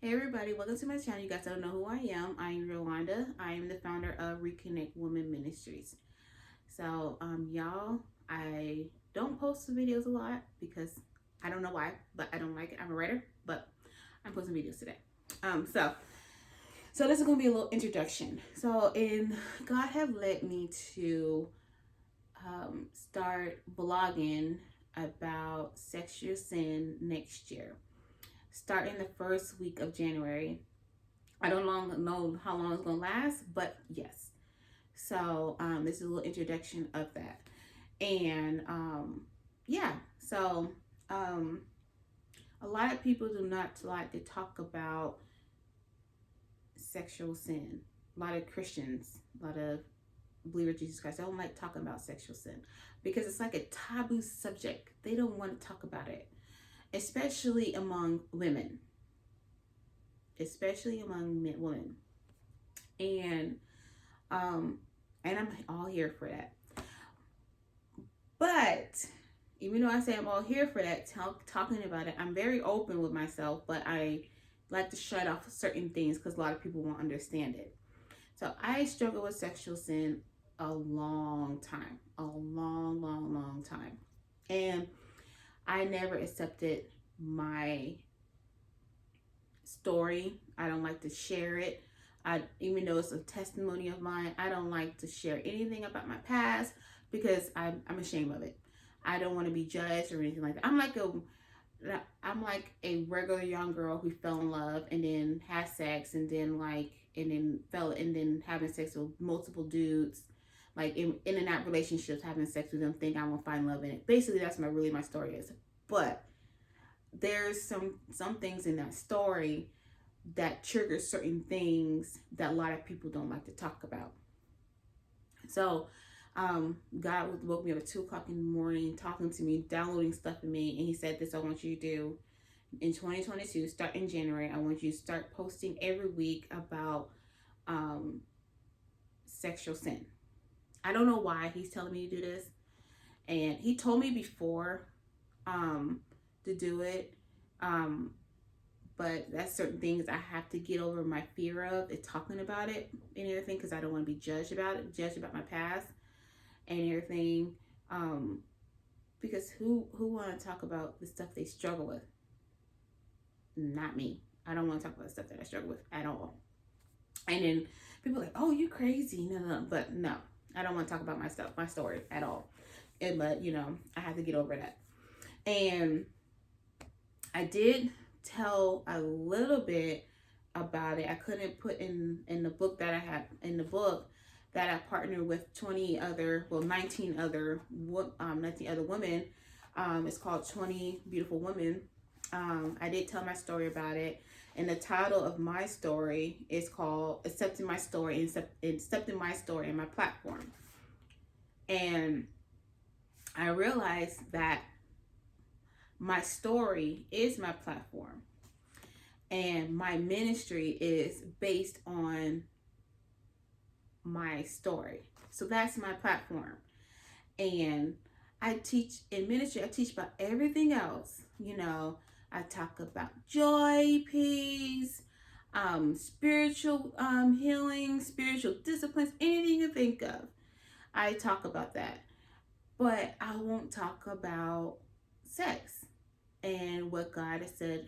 Hey everybody, welcome to my channel. You guys don't know who I am. I am Yolanda. I am the founder of Reconnect Women Ministries. So, y'all, I don't post the videos a lot because I don't know why, but I don't like it. I'm a writer, but I'm posting videos today. So this is gonna be a little introduction. God have led me to start blogging about sexual sin next year, starting the first week of January. I don't know how long it's gonna last, but yes. This is a little introduction of that, and yeah. Um, a lot of people do not like to talk about sexual sin. A lot of Christians, a lot of believers of Jesus Christ, they don't like talking about sexual sin because it's like a taboo subject. They don't want to talk about it, especially among women, women, and um, and I'm all here for that. But even though I say I'm all here for that, talking about it, I'm very open with myself, but I like to shut off certain things because a lot of people won't understand it. So I struggled with sexual sin a long time, long time. And I never accepted my story. I don't like to share it. Even though it's a testimony of mine, I don't like to share anything about my past because I'm ashamed of it. I don't want to be judged or anything like that. I'm like a regular young girl who fell in love and then had sex and then having sex with multiple dudes, like in and out relationships, having sex with them, think I'm gonna find love in it. Basically, that's my story is. But there's some things in that story that trigger certain things that a lot of people don't like to talk about. So God woke me up at 2 o'clock in the morning, talking to me, downloading stuff in me, and He said, "This I want you to do in 2022. Start in January. I want you to start posting every week about um, sexual sin." I don't know why He's telling me to do this, and He told me before to do it. Um, but that's certain things I have to get over my fear of it, talking about it and everything, because I don't want to be judged about my past and everything. Um, because who want to talk about the stuff they struggle with? Not me. I don't want to talk about the stuff that I struggle with at all. And then people are like, "Oh, you crazy?" No, but no, I don't want to talk about my story at all. But I have to get over that. And I did tell a little bit about it. I couldn't put in the book that I had in the book that I partnered with 19 other 19 other women. It's called 20 Beautiful Women. I did tell my story about it, and the title of my story is called "Accepting My Story" and accepting my story and my platform. And I realized that my story is my platform, and my ministry is based on my story. So that's my platform. And I teach in ministry, I teach about everything else. I talk about joy, peace, spiritual healing, spiritual disciplines, anything you think of. I talk about that. But I won't talk about sex and what God has said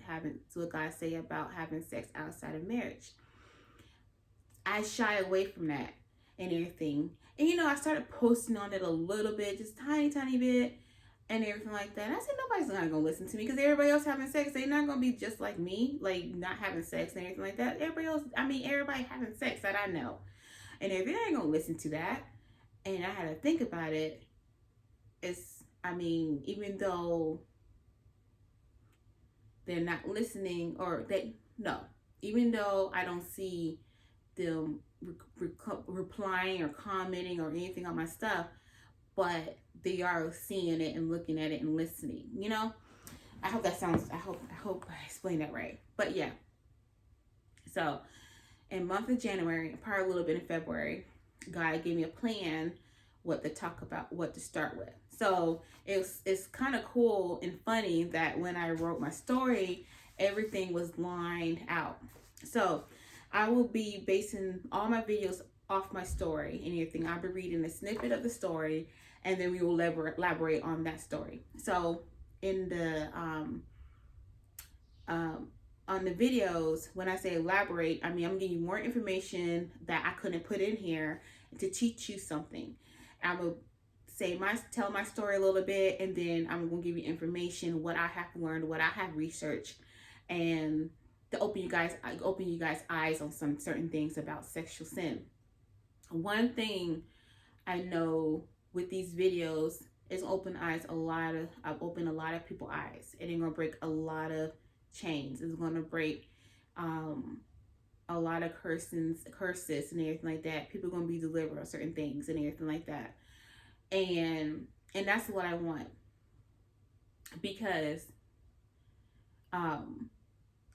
what God say about having sex outside of marriage. I shy away from that and everything. And I started posting on it a little bit, just tiny bit, and everything like that. And I said nobody's not gonna listen to me because everybody else having sex, they're not gonna be just like me, like not having sex and everything like that. Everybody having sex that I know, and everybody ain't gonna listen to that. And I had to think about it. Even though they're not listening, even though I don't see them replying or commenting or anything on my stuff, but they are seeing it and looking at it and listening. I hope I explained that right. But yeah, so in month of January, probably a little bit in February, God gave me a plan what to talk about, what to start with. So it's kind of cool and funny that when I wrote my story everything was lined out. So I will be basing all my videos off my story and everything. I'll be reading a snippet of the story, and then we will elaborate on that story. So in the on the videos, when I say elaborate, I mean I'm giving you more information that I couldn't put in here to teach you something. I will tell my story a little bit, and then I'm gonna give you information, what I have learned, what I have researched, and to open you guys eyes on some certain things about sexual sin. One thing I know with these videos is I've opened a lot of people's eyes, and it's gonna break a lot of chains. It's gonna break a lot of curses and everything like that. People are gonna be delivered on certain things and everything like that. And that's what I want, because I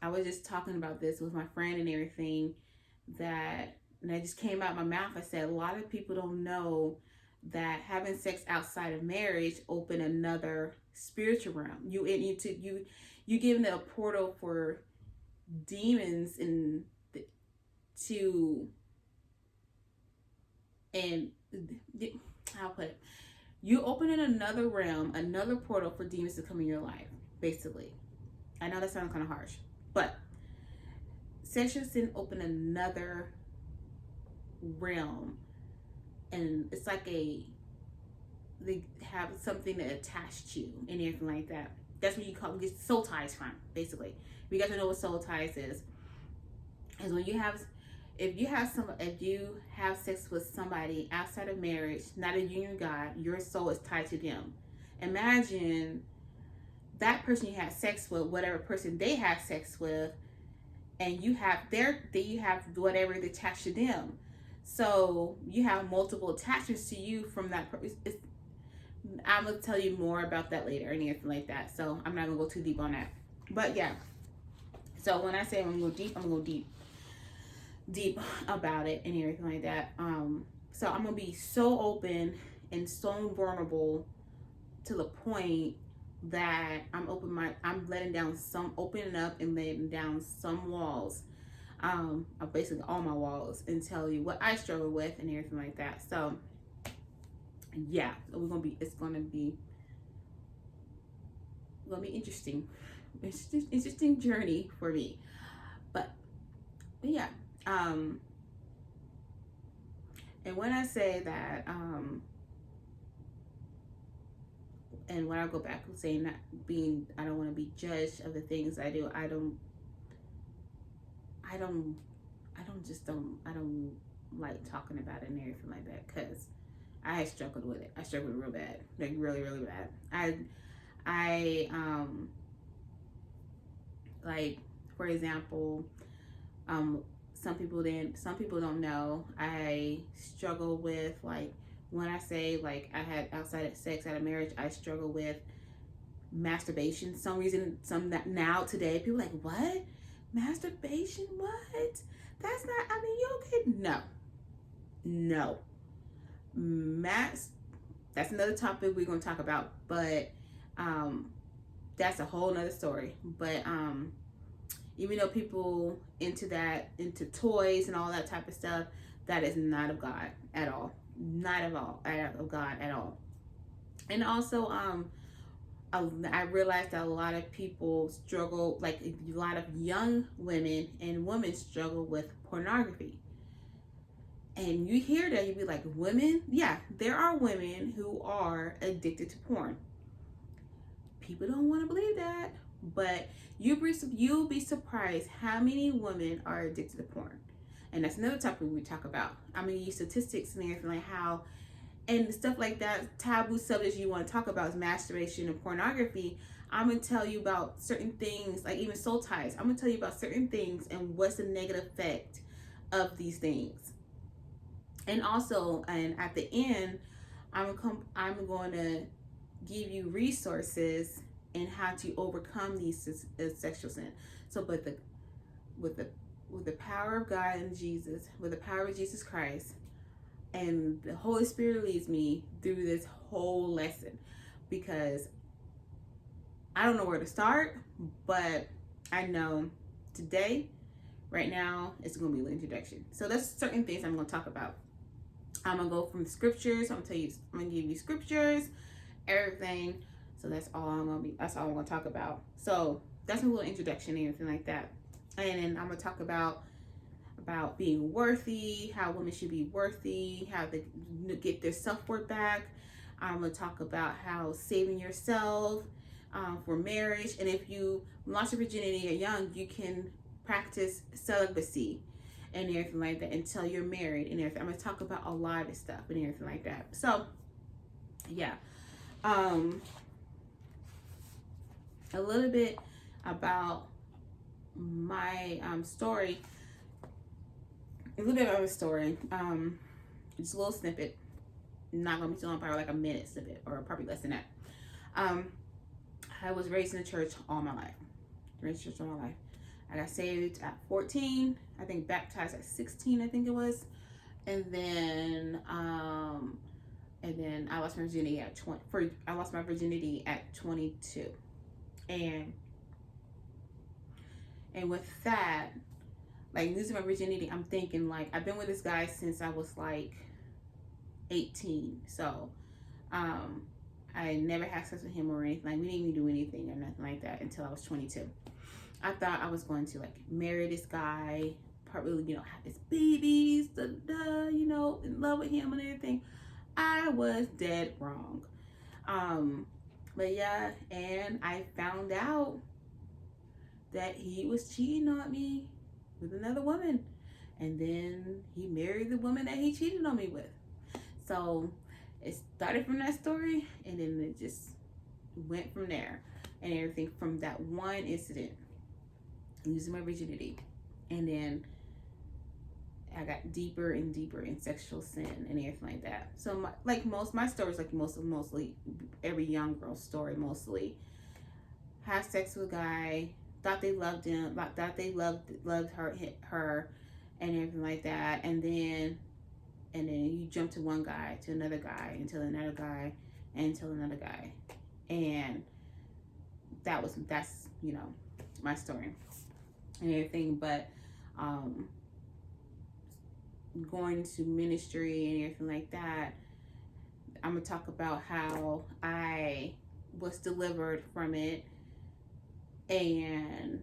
was just talking about this with my friend and everything, and it just came out of my mouth. I said a lot of people don't know that having sex outside of marriage open another spiritual realm. You giving it a portal for demons and I'll put it. You opening another realm, another portal for demons to come in your life, basically. I know that sounds kind of harsh, but sexual sin open another realm, and it's like they have something that attached you and everything like that. That's what you get soul ties from, basically. If you guys know what soul ties is when if you have sex with somebody outside of marriage, not a union with God, your soul is tied to them. Imagine that person you had sex with, whatever person they have sex with, and you have whatever attached to them. So you have multiple attachments to you from that person. I'm gonna tell you more about that later and anything like that. So I'm not gonna go too deep on that. But yeah. So when I say I'm gonna go deep, I'm gonna go deep about it and everything like that. So I'm gonna be so open and so vulnerable to the point that I'm opening up and letting down some walls, basically all my walls, and tell you what I struggle with and everything like that. So yeah, it's gonna be interesting. It's just an interesting journey for me, but yeah. And when I say that, and when I go back and say I don't want to be judged of the things I do. I don't like talking about it and everything like that, because I struggled with it. I struggled real bad, like really, really bad. Like, for example, some people don't know, I struggle with, like, when I say, like, I had outside of sex out of marriage, I struggle with masturbation. Now today people are like, what? Masturbation? What? That's not, I mean, you okay? No. That's another topic we're going to talk about, but that's a whole nother story. But even though people into toys and all that type of stuff, that is not of God at all. Not of God at all. And also, I realized that a lot of people struggle, like a lot of young women and women struggle with pornography. And you hear that, you be like, women? Yeah, there are women who are addicted to porn. People don't want to believe that, but you'll be surprised how many women are addicted to porn. And that's another topic we talk about. I'm gonna use statistics and everything, like how, and stuff like that. Taboo subjects you want to talk about is masturbation and pornography. I'm gonna tell you about certain things, like even soul ties. I'm gonna tell you about certain things and what's the negative effect of these things. And also, and at the end, I'm going to give you resources and how to overcome these sexual sin. So, but with the power of God and Jesus, with the power of Jesus Christ, and the Holy Spirit leads me through this whole lesson, because I don't know where to start, but I know today, right now, it's going to be the introduction. So there's certain things I'm going to talk about. I'm going to go from the scriptures. I'm going to give you scriptures, everything. So that's all I'm going to talk about. So that's a little introduction and everything like that. And then I'm going to talk about being worthy, how women should be worthy, how they get their self-worth back. I'm going to talk about how saving yourself for marriage. And if you lost your virginity at young, you can practice celibacy and everything like that until you're married and everything. I'm going to talk about a lot of stuff and everything like that. So, yeah. A little bit about my story. A little bit of a story. Just a little snippet. Not gonna be too long, probably like a minute snippet, or probably less than that. I was raised in the church all my life. I got saved at 14. I think baptized at 16. I think it was, and then I lost my virginity at 20. I lost my virginity at 22, and with that, like losing my virginity, I'm thinking like I've been with this guy since I was like 18. So I never had sex with him or anything. Like we didn't even do anything or nothing like that until I was 22. I thought I was going to like marry this guy, probably, you know, have his babies, you know, in love with him and everything. I was dead wrong. But yeah, and I found out that he was cheating on me with another woman. And then he married the woman that he cheated on me with. So it started from that story, and then it just went from there, and everything from that one incident, losing my virginity, and then I got deeper and deeper in sexual sin and everything like that. So my stories, like mostly every young girl's story, mostly had sex with a guy, thought they loved him, thought they loved her, and everything like that, and then you jump to one guy, to another guy, until another guy, until another guy. And that's, you know, my story and everything. But going to ministry and everything like that, I'm going to talk about how I was delivered from it and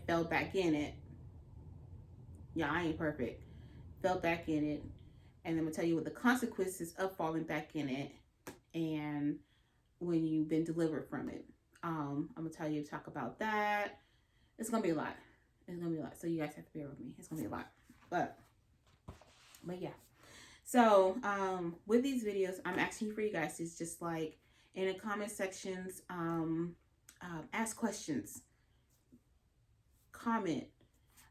fell back in it. Yeah, I ain't perfect. Fell back in it. And I'm going to tell you what the consequences of falling back in it and when you've been delivered from it. I'm going to tell you to talk about that. It's going to be a lot. It's going to be a lot. So you guys have to bear with me. It's going to be a lot. But yeah. So with these videos, I'm asking for you guys to just like in the comment sections, ask questions, comment.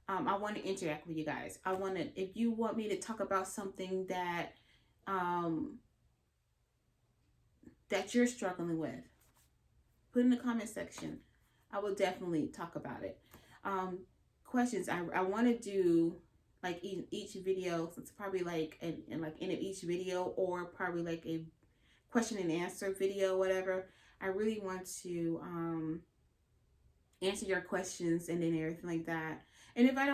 I want to interact with you guys. If you want me to talk about something that that you're struggling with, put in the comment section. I will definitely talk about it. Questions. I want to do like each video. So it's probably like in each video, or probably like a question and answer video, whatever. I really want to answer your questions and then everything like that. And if I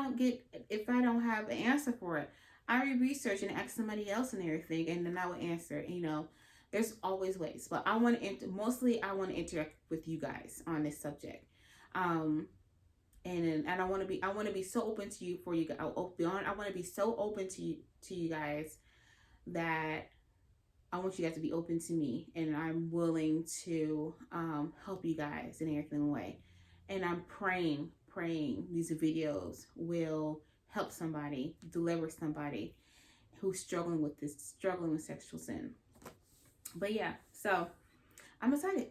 don't have an answer for it, I research and ask somebody else and everything, and then I will answer. You know, there's always ways, but I want to mostly interact with you guys on this subject. And I want to be so open to you I want to be so open to you guys that I want you guys to be open to me, and I'm willing to help you guys in everything way. And I'm praying these videos will help somebody, deliver somebody who's struggling with sexual sin. But yeah, so I'm excited.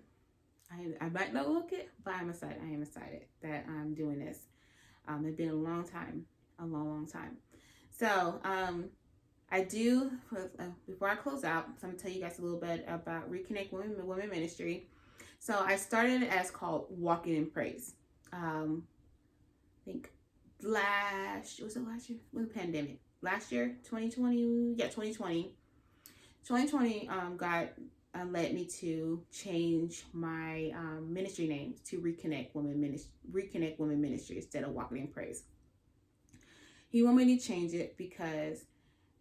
I might not look it, but I'm excited. I am excited that I'm doing this. It's been a long time. So I do, before I close out, so I'm going to tell you guys a little bit about Reconnect Women Ministry. So I started it as called Walking in Praise. I think last year, when the pandemic? Last year, 2020? Yeah, 2020. 2020, God led me to change my ministry name to Reconnect Women Ministry instead of Walking in Praise. He wanted me to change it because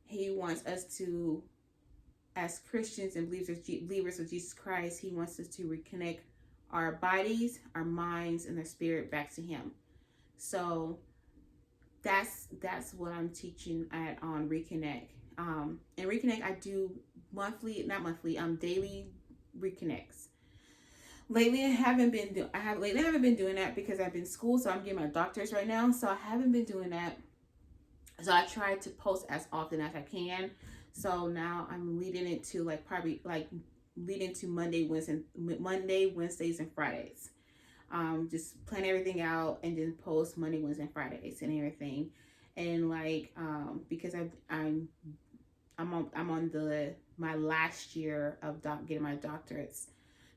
he wants us to, as Christians and believers of Jesus Christ, he wants us to reconnect our bodies, our minds, and our spirit back to him. So that's what I'm teaching on Reconnect. And Reconnect, I do daily reconnects. Lately, I haven't been doing that because I've been in school, so I'm getting my doctorate right now. So I haven't been doing that. So I try to post as often as I can. So now I'm leading it to Monday, Wednesdays, and Fridays. Just plan everything out and then post Monday, Wednesday, and Fridays and everything. And because I'm on my last year of getting my doctorates,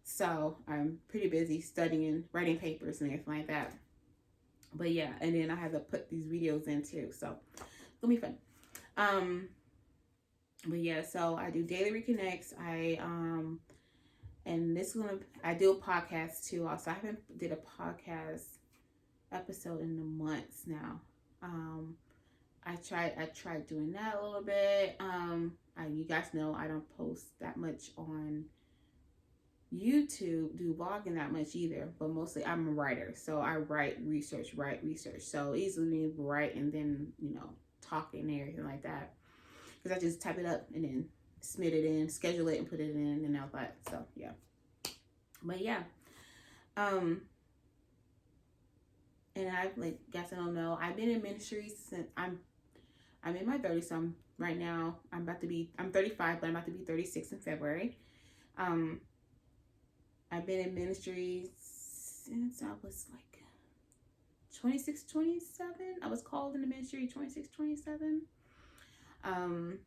so I'm pretty busy studying, writing papers, and everything like that. But yeah, and then I have to put these videos in too, so it's gonna be fun. But yeah, so I do daily reconnects. I do a podcast too. Also, I haven't did a podcast episode in the months now. I tried doing that a little bit. You guys know I don't post that much on YouTube, do vlogging that much either, but mostly I'm a writer, so I write research. So easily write and then talking and everything like that, because I just type it up and then submit it in, schedule it, and put it in and all that. So yeah, but yeah, and I guess I don't know. I've been in ministry since I'm in my 30s. So I'm 35, but I'm about to be 36 in February. I've been in ministry since I was 26, 27. I was called in the ministry 26, 27. I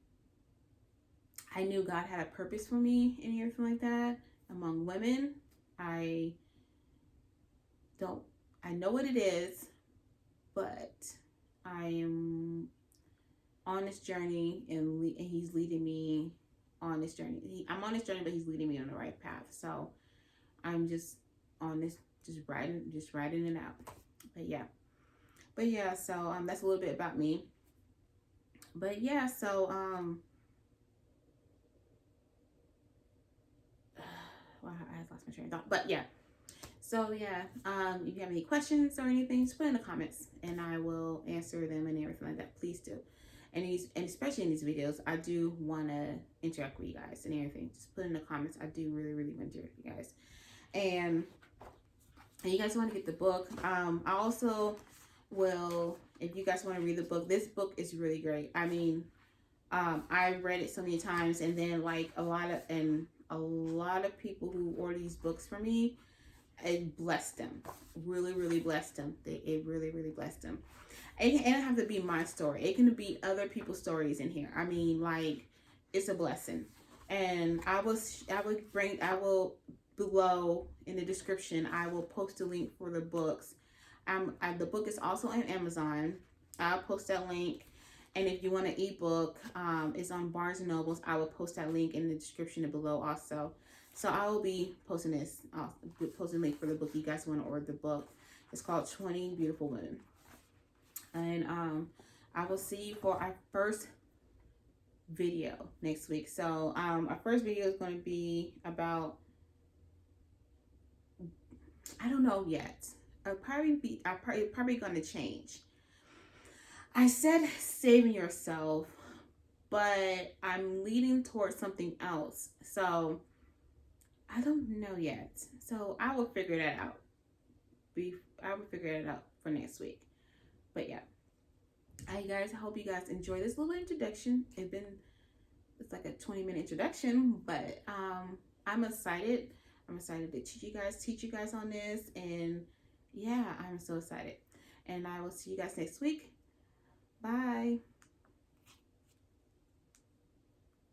knew God had a purpose for me and everything like that among women. I know what it is, but I am on this journey and he's leading me on this journey. I'm on this journey, but he's leading me on the right path. So I'm just on this, just riding it out. But yeah, so that's a little bit about me. But yeah, so well, I lost my train of thought. But yeah, so yeah, if you have any questions or anything, just put in the comments and I will answer them and everything like that. Please do. And especially in these videos, I do want to interact with you guys and everything. Just put in the comments. I do really, really want to interact with you guys. And you guys want to get the book. I also will, if you guys want to read the book, this book is really great. I mean, I've read it so many times, and then a lot of people who order these books for me, it blessed them. Really, really blessed them. It really, really blessed them. It doesn't have to be my story. It can be other people's stories in here. I mean, it's a blessing. And I will below in the description, I will post a link for the books. The book is also on Amazon. I'll post that link. And if you want an ebook, it's on Barnes & Nobles. I will post that link in the description below also. So I will be posting posting a link for the book. You guys want to order the book. It's called 20 Beautiful Women. And I will see you for our first video next week. So our first video is going to be about, I don't know yet. Probably going to change. I said saving yourself, but I'm leading towards something else. So I don't know yet. So I will figure that out. I will figure it out for next week. But yeah. Hi guys, I hope you guys enjoy this little introduction. It's like a 20-minute introduction, but I'm excited. I'm excited to teach you guys on this, and yeah, I'm so excited. And I will see you guys next week. Bye.